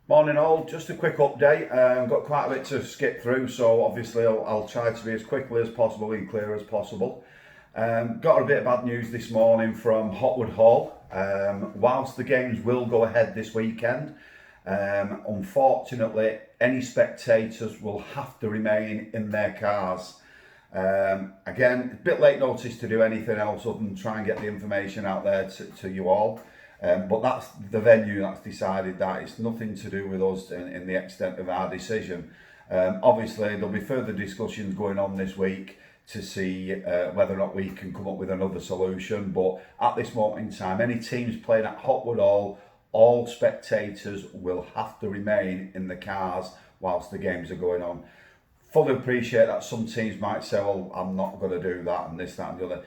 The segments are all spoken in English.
Morning all, just a quick update. Got quite a bit to skip through, so obviously I'll try to be as quickly as possible and clear as possible. Got a bit of bad news this morning from Hotwood Hall. Whilst the games will go ahead this weekend, unfortunately any spectators will have to remain in their cars. Again, a bit late notice to do anything else other than try and get the information out there to you all. But that's the venue that's decided that. It's nothing to do with us in the extent of our decision. Obviously, there'll be further discussions going on this week to see whether or not we can come up with another solution. But at this moment in time, any teams playing at Hotwood Hall, all spectators will have to remain in the cars whilst the games are going on. Fully appreciate that some teams might say, well, I'm not going to do that and this, that and the other.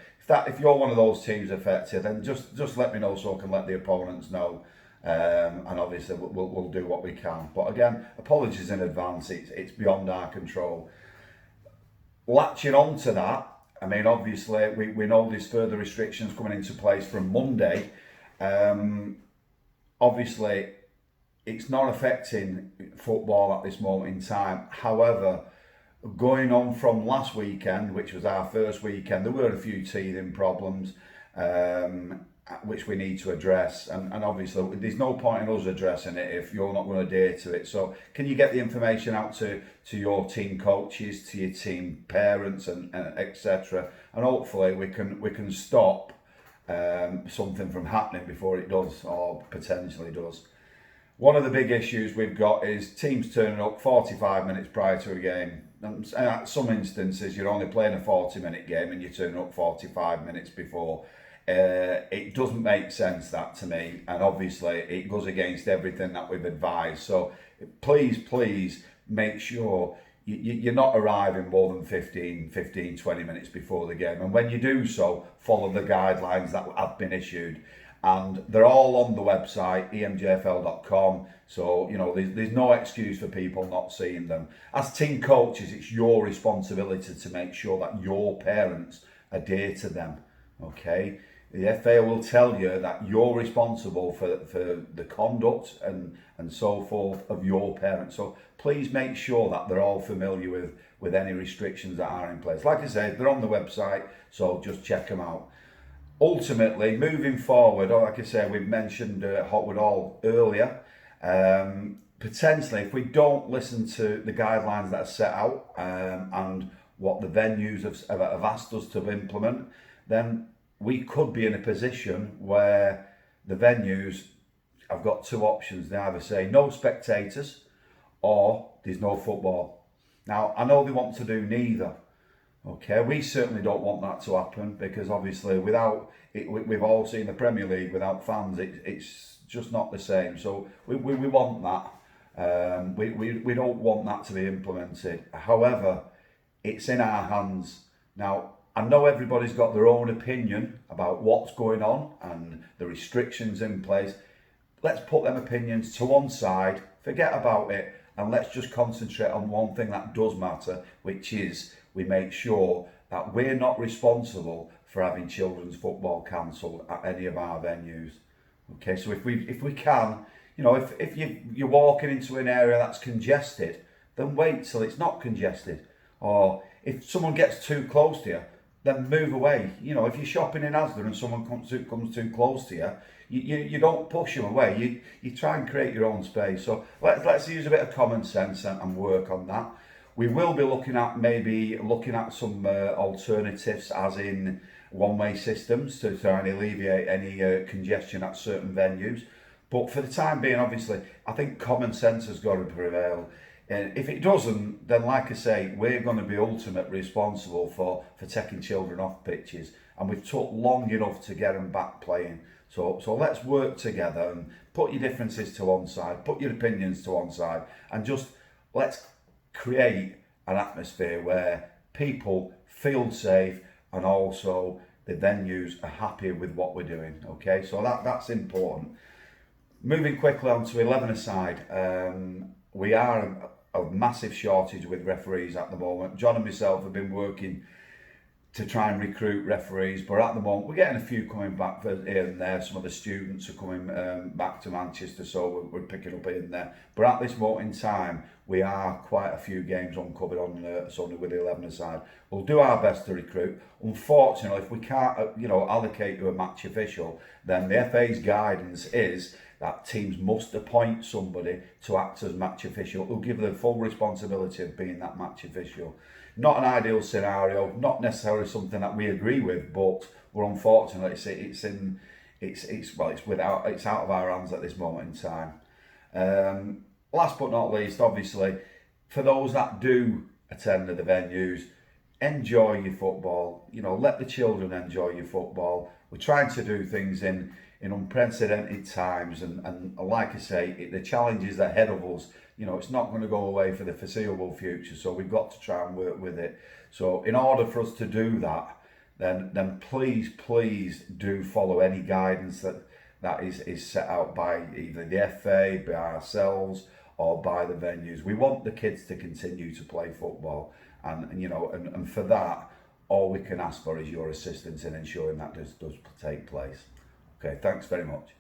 If you're one of those teams affected, then just let me know so I can let the opponents know. And obviously we'll do what we can. But again, apologies in advance, it's beyond our control. Latching on to that, I mean, obviously we know there's further restrictions coming into place from Monday. Obviously, it's not affecting football at this moment in time. However, going on from last weekend, which was our first weekend, there were a few teething problems which we need to address, and obviously there's no point in us addressing it if you're not going to adhere to it. So can you get the information out to your team coaches, to your team parents, and etc., and hopefully we can stop something from happening before it does, or potentially does. One of the big issues we've got is teams turning up 45 minutes prior to a game. And at some instances, you're only playing a 40-minute game and you turn up 45 minutes before. It doesn't make sense, that, to me. And obviously, it goes against everything that we've advised. So please make sure you're not arriving more than 20 minutes before the game. And when you do so, follow the guidelines that have been issued. And they're all on the website, emjfl.com. So, you know, there's no excuse for people not seeing them. As team coaches, it's your responsibility to make sure that your parents adhere to them, okay? The FA will tell you that you're responsible for the conduct and so forth of your parents. So please make sure that they're all familiar with any restrictions that are in place. Like I said, they're on the website, so just check them out. Ultimately, moving forward, or like I said, we've mentioned Hotwood Hall earlier. Potentially, if we don't listen to the guidelines that are set out and what the venues have asked us to implement, then we could be in a position where the venues have got two options. They either say no spectators or there's no football. Now, I know they want to do neither. Okay, we certainly don't want that to happen, because obviously without it, we've all seen the Premier League without fans. It's just not the same. So we want that. We don't want that to be implemented. However, it's in our hands. Now, I know everybody's got their own opinion about what's going on and the restrictions in place. Let's put them opinions to one side, forget about it, and let's just concentrate on one thing that does matter, which is we make sure that we're not responsible for having children's football cancelled at any of our venues. Okay, so if we can, you know, if you're walking into an area that's congested, then wait till it's not congested. Or if someone gets too close to you, then move away. You know, if you're shopping in Asda and someone comes too close to you, you don't push them away. You try and create your own space. So let's use a bit of common sense and work on that. We will be looking at some alternatives, as in one-way systems, to try and alleviate any congestion at certain venues. But for the time being, obviously, I think common sense has got to prevail. And if it doesn't, then like I say, we're going to be ultimately responsible for taking children off pitches. And we've took long enough to get them back playing. So let's work together and put your differences to one side, put your opinions to one side, and just let's create an atmosphere where people feel safe and also the venues are happy with what we're doing. Okay, so that's important. Moving quickly on to 11-a-side, we are a massive shortage with referees at the moment. John and myself have been working to try and recruit referees, but at the moment we're getting a few coming back here and there. Some of the students are coming back to Manchester, so we're picking up here and there. But at this moment in time, we are quite a few games uncovered on Sunday with the 11 aside. We'll do our best to recruit. Unfortunately, if we can't, allocate to a match official, then the FA's guidance is that teams must appoint somebody to act as match official who'll give the full responsibility of being that match official. Not an ideal scenario, not necessarily something that we agree with, but we're unfortunate it's out of our hands at this moment in time. Last but not least, obviously, for those that do attend the venues, enjoy your football. Let the children enjoy your football. We're trying to do things in unprecedented times, and like I say, the challenges ahead of us, it's not going to go away for the foreseeable future, so we've got to try and work with it. So in order for us to do that, then please do follow any guidance that is set out by either the FA, by ourselves, or by the venues. We want the kids to continue to play football, and for that, all we can ask for is your assistance in ensuring that does take place. Okay, thanks very much.